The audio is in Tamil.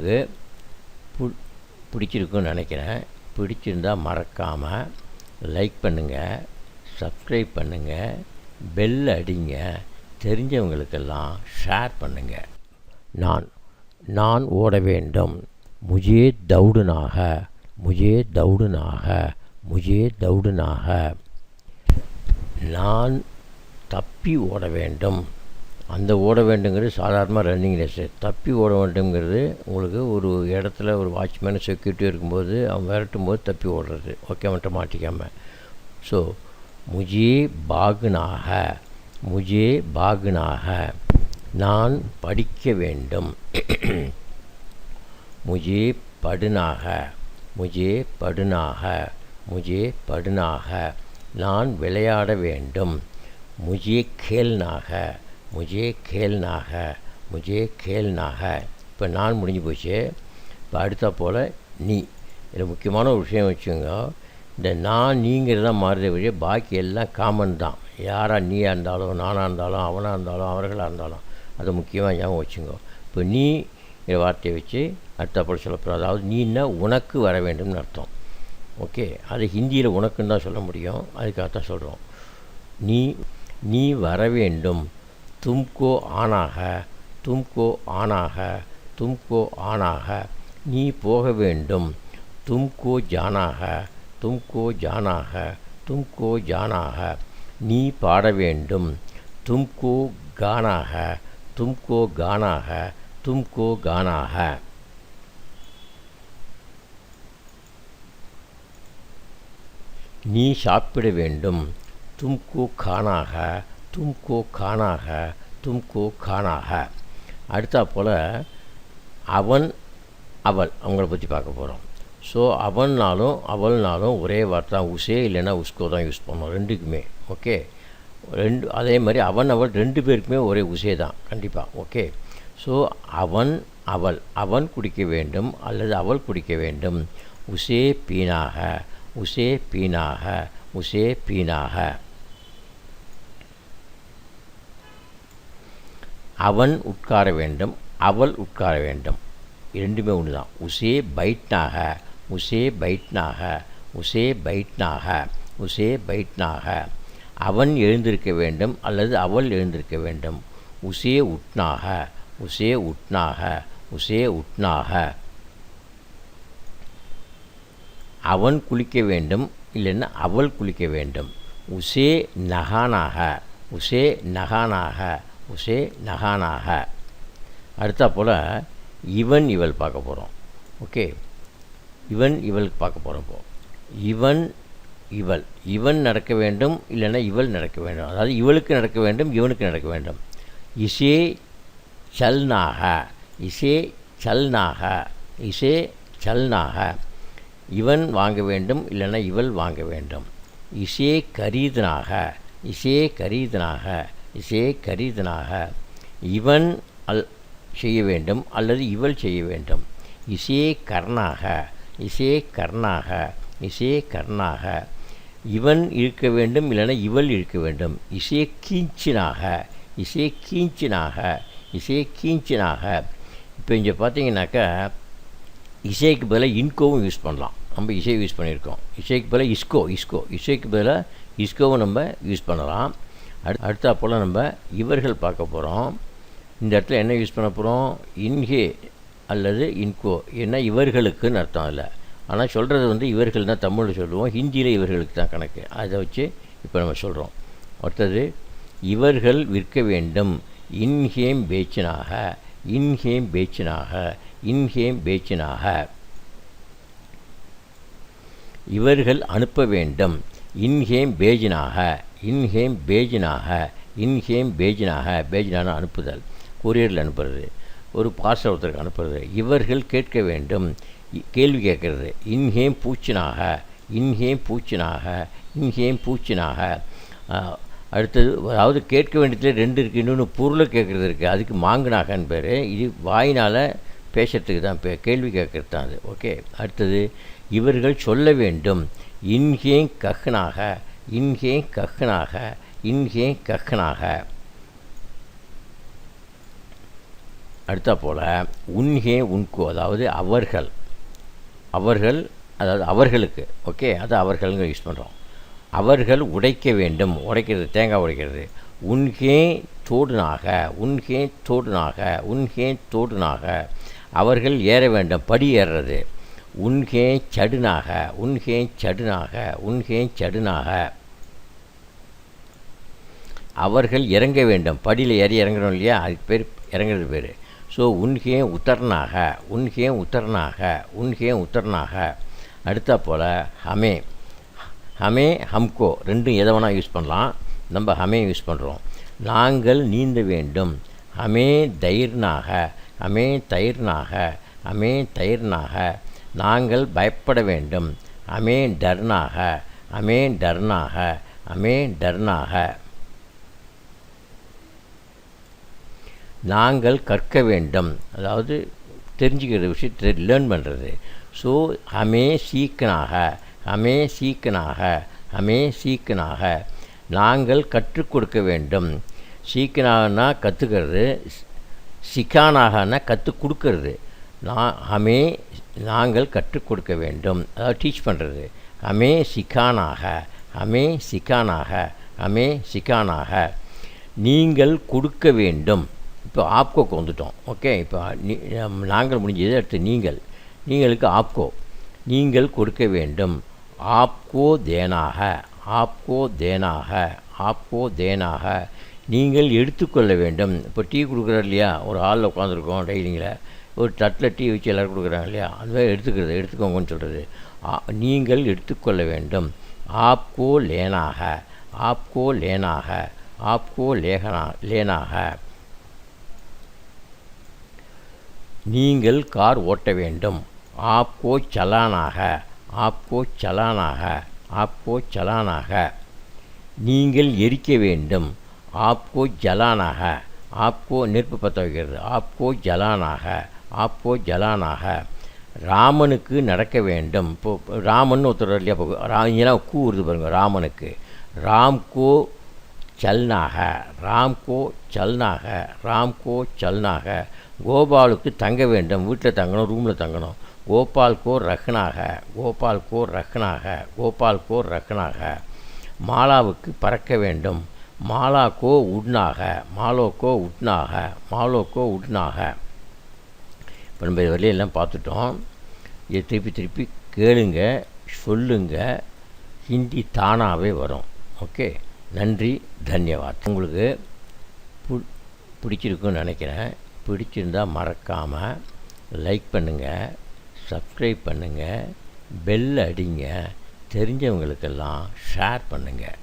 உங்களுக்கு பிடிச்சிருக்குன்னு நினைக்கிறேன். பிடிச்சிருந்தால் மறக்காமல் லைக் பண்ணுங்கள், சப்ஸ்கிரைப் பண்ணுங்கள், பெல் அடிங்க, தெரிஞ்சவங்களுக்கெல்லாம் ஷேர் பண்ணுங்கள். நான் ஓட வேண்டும், முஜே தௌடுனாக, முஜே தௌடுனாக, முஜே தௌடுனாக. நான் தப்பி ஓட வேண்டும். அந்த ஓட வேண்டுங்கிறது சாதாரணமாக ரன்னிங் ரேஸு. தப்பி ஓட வேண்டுங்கிறது உங்களுக்கு ஒரு இடத்துல ஒரு வாட்ச்மேனு செக்யூரிட்டி இருக்கும்போது அவன் விரட்டும் போது தப்பி ஓடுறது. ஓகே, அவன்கிட்ட மாட்டிக்காமல். ஸோ முஜே பாகுனாக, முஜே பாகுனாக. நான் படிக்க வேண்டும். முஜே படுனாக, முஜே படுனாக, முஜே படுனாக. நான் விளையாட வேண்டும். முஜே கேல்னாக, முஜே கேல்னாக, முஜே கேல்னாக. இப்போ நான் முடிஞ்சு போச்சு. இப்போ அடுத்த போல் நீ. இதில் முக்கியமான ஒரு விஷயம் வச்சுங்க, இந்த நான் நீங்கிறது தான் மாறுதே வழியே பாக்கி எல்லாம் காமன் தான். யாராக நீயாக இருந்தாலும், நானாக இருந்தாலும், அவனாக இருந்தாலும், அவர்களாக இருந்தாலும், அதை முக்கியமாக ஞாபகம் வச்சுங்க. இப்போ நீ வார்த்தையை வச்சு அடுத்த போல் சொல்லப்போம். அதாவது நீன்னா உனக்கு வர வேண்டும்னு அர்த்தம். ஓகே, அது ஹிந்தியில் உனக்குன்னு தான் சொல்ல முடியும். அதுக்காகத்தான் சொல்கிறோம். நீ வர வேண்டும். தும்கோ ஆனாக, தும்கோ ஆனாக, தும்கோ ஆனாக. நீ போக வேண்டும். தும்கோ ஜானாக, தும்கோ ஜானாக, தும்கோ ஜானாக. நீ பாட வேண்டும். தும்கோ கானாக, தும்கோ கானாக, தும்கோ கானாக. நீ சாப்பிட வேண்டும். தும்கோ கானாக, தும்கோ கானாக, தும்கோ கானாக. அடுத்தா போல் அவன் அவள் அவங்கள பற்றி பார்க்க போகிறோம். ஸோ அவன்னாலும் அவள்னாலும் ஒரே வார்த்தை உசே இல்லைன்னா உஸ்கோ தான் யூஸ் பண்ணோம் ரெண்டுக்குமே. ஓகே, அதே மாதிரி அவன் அவள் ரெண்டு பேருக்குமே ஒரே உசே தான் கண்டிப்பாக. ஓகே, ஸோ அவன் அவள். அவன் குடிக்க வேண்டும் அல்லது அவள் குடிக்க வேண்டும். உசே பீனாக, உசே பீனாக, உசே பீனாக. அவன் உட்கார வேண்டும், அவள் உட்கார வேண்டும். ரெண்டுமே ஒன்று தான். உசே பைட்னாக, உசே பைட்னாக, உசே பைட்னாக, உசே பைட்னாக. அவன் எழுந்திருக்க வேண்டும் அல்லது அவள் எழுந்திருக்க வேண்டும். உசே உட்னாக, உசே உட்னாக, உசே உட்னாக. அவன் குளிக்க வேண்டும் இல்லைன்னா அவள் குளிக்க வேண்டும். உசே நகானாக, உசே நகானாக, உசே நகானாக. அடுத்தா போல் இவன் இவள் பார்க்க போகிறோம். ஓகே, இவன் இவள் பார்க்க போகிறோம். இப்போ இவன் இவள். இவன் நடக்க வேண்டும் இல்லைன்னா இவள் நடக்க வேண்டும். அதாவது இவளுக்கு நடக்க வேண்டும், இவனுக்கு நடக்க வேண்டும். இசே சல்னாக, இசே சல்னாக, இசே சல்னாக. இவன் வாங்க வேண்டும் இல்லைன்னா இவள் வாங்க வேண்டும். இசே கரீதனாக, இசே கரீதனாக, இசே கரீதனாக. இவன் செய்ய வேண்டும் அல்லது இவள் செய்ய வேண்டும். இசே கர்ணாக, இசே கர்ணாக, இசே கர்ணாக. இவன் இருக்க வேண்டும் இல்லைன்னா இவள் இருக்க வேண்டும். இசே கீஞ்சினாக, இசே கீஞ்சினாக, இசே கீஞ்சினாக. இப்போ இங்கே பார்த்தீங்கன்னாக்கா இசைக்கு பதிலாக இன்கோவும் யூஸ் பண்ணலாம். நம்ம இசை யூஸ் பண்ணியிருக்கோம். இசைக்கு பதிலாக இஸ்கோ, இஸ்கோ. இசைக்கு பதிலாக இஸ்கோவும் நம்ம யூஸ் பண்ணலாம். அடுத்தா போல் நம்ம இவர்கள் பார்க்க போகிறோம். இந்த இடத்துல என்ன யூஸ் பண்ண போகிறோம்? இன்ஹே அல்லது இன்கோ. ஏன்னா இவர்களுக்குன்னு அர்த்தம் இல்லை. ஆனால் சொல்கிறது இவர்கள் தான் தமிழில் சொல்லுவோம். ஹிந்தியில் இவர்களுக்கு தான் கணக்கு. அதை வச்சு இப்போ நம்ம சொல்கிறோம். அடுத்தது இவர்கள் விற்க வேண்டும். இன்ஹேம் பேச்சினாக, இன்ஹேம் பேச்சினாக, இன்ஹேம் பேச்சினாக. இவர்கள் அனுப்ப வேண்டும். இன்ஹேம் பேஜினாக, இன்ஹேம் பேஜினாக, இன்ஹேம் பேஜினாக. பேஜினான அனுப்புதல், கொரியரில் அனுப்புறது, ஒரு பார்சல் ஒருத்தருக்கு அனுப்புறது. இவர்கள் கேட்க வேண்டும், கேள்வி கேட்குறது. இன்ஹேம் பூச்சினாக, இன்ஹேம் பூச்சினாக, இன்ஹேம் பூச்சினாக. அடுத்தது அதாவது கேட்க வேண்டியதில் ரெண்டு இருக்குது. இன்னொன்று பொருளை கேட்குறது இருக்குது, அதுக்கு மாங்குனாகன்னு பேர். இது வாயினால் பேசுறதுக்கு தான், கேள்வி கேட்குறது தான் அது. ஓகே, அடுத்தது இவர்கள் சொல்ல வேண்டும். இன்ஹேங் கஹ்னாக, இன்ஹேங் கஹ்னாக, இன்ஹேங் கஹ்னாக. அடுத்தா போல் உன்ஹே உன்கோ, அதாவது அவர்கள், அதாவது அவர்களுக்கு, ஓகே, அது அவர்கள்ங்க யூஸ் பண்ணுறோம். அவர்கள் உடைக்க வேண்டும், உடைக்கிறது, தேங்காய் உடைக்கிறது. உன்ஹே தோடுனாக, உன்ஹே தோடுனாக, உன்ஹே தோடுனாக. அவர்கள் ஏற வேண்டும், படி ஏறுறது. உன்ஹே சடுனாக, உன்ஹே சடுனாக, உன்ஹே சடுனாக. அவர்கள் இறங்க வேண்டும், படியில் ஏறி இறங்குறோம் இல்லையா, அதுக்கு பேர் இறங்குறது பேர். ஸோ உன்ஹே உத்தர்னாக, உன்ஹே உத்தர்னாக, உன்ஹே உத்தர்னாக. அடுத்தா போல் ஹமே, ஹமே ஹம்கோ, ரெண்டும் எதை வேணால் யூஸ் பண்ணலாம். நம்ம ஹமே யூஸ் பண்ணுறோம். நாங்கள் நீந்த வேண்டும். ஹமே தைர்னாக, ஹமே தைர்னாக, ஹமே தைர்னாக. நாங்கள் பயப்பட வேண்டும். ஹமே டர்னாக, ஹமே டர்னாக, ஹமே டர்னாக. நாங்கள் கற்க வேண்டும், அதாவது தெரிஞ்சுக்கிற விஷயத்தை லேர்ன் பண்ணுறது. ஸோ ஹமே சீக்கனாக, ஹமே சீக்கனாக, ஹமே சீக்கனாக. நாங்கள் கற்றுக் கொடுக்க வேண்டும். சீக்கனாகனா கற்றுக்கிறது, சிக்கானாகனா கற்றுக் கொடுக்கறது. ஹமே நாங்கள் கற்றுக் கொடுக்க வேண்டும், அதாவது டீச் பண்ணுறது. ஹமே சிக்கானாக, ஹமே சிக்கானாக, ஹமே சிக்கானாக. நீங்கள் கொடுக்க வேண்டும். இப்போ ஆப்கோக்கு வந்துட்டோம், ஓகே. இப்போ நாங்கள் முடிஞ்சது, அடுத்து நீங்கள், நீங்களுக்கு ஆப்கோ, நீங்கள் கொடுக்க வேண்டும். ஆப்கோ தேனாக, ஆப்கோ தேனாக, ஆப்கோ தேனாக. நீங்கள் எடுத்துக்கொள்ள வேண்டும். இப்போ டீ கொடுக்குறாரு இல்லையா, ஒரு ஹாலில் உட்காந்துருக்கோம் டெய்லிங்கில், ஒரு தட்டில் டீ வச்சு எல்லோரும் கொடுக்குறாங்க இல்லையா, அதுவே எடுத்துக்கிறது, எடுத்துக்கோங்கன்னு சொல்கிறது. நீங்கள் எடுத்துக்கொள்ள வேண்டும். ஆப்கோ லேனாக, ஆப்கோ லேனாக, ஆப்கோ லேனாக. நீங்கள் கார் ஓட்ட வேண்டும். ஆப்கோ சலானாக, ஆப்கோ சலானாக, ஆப்கோ சலானாக. நீங்கள் எரிக்க வேண்டும். ஆப்கோ ஜலானாக, ஆப்கோ நெருப்பு பற்ற வைக்கிறது. ஆப்கோ ஜலானாக, ஆப்கோ ஜலானாக. ராமனுக்கு நடக்க வேண்டும். இப்போது ராமன் ஒருத்தர் இல்லையா, இப்போ இங்கெல்லாம் கூ வருது பாருங்கள், ராமனுக்கு. ராம்கோ சல்னாக, ராம்கோ சல்னாக, ராம்கோ சல்னாக. கோபாலுக்கு தங்க வேண்டும், வீட்டில் தங்கணும், ரூமில் தங்கணும். கோபால்கோ ரஹ்னாக, கோபால்கோ ரஹ்னாக, கோபால்கோ ரஹ்னாக. மாலாவுக்கு பறக்க வேண்டும். மாலாக்கோ உட்னாக, மாலோக்கோ உட்னாக, மாலோக்கோ உட்னாக. இப்போ நம்ம இது வரையெல்லாம் பார்த்துட்டோம். இதை திருப்பி திருப்பி கேளுங்க, சொல்லுங்க, ஹிந்தி தானாகவே வரும். ஓகே, நன்றி, தன்யவாத். உங்களுக்கு பிடிச்சிருக்குன்னு நினைக்கிறேன். பிடிச்சிருந்தால் மறக்காமல் லைக் பண்ணுங்கள், சப்ஸ்கிரைப் பண்ணுங்கள், பெல் அடிங்க, தெரிஞ்சவங்களுக்கெல்லாம் ஷேர் பண்ணுங்கள்.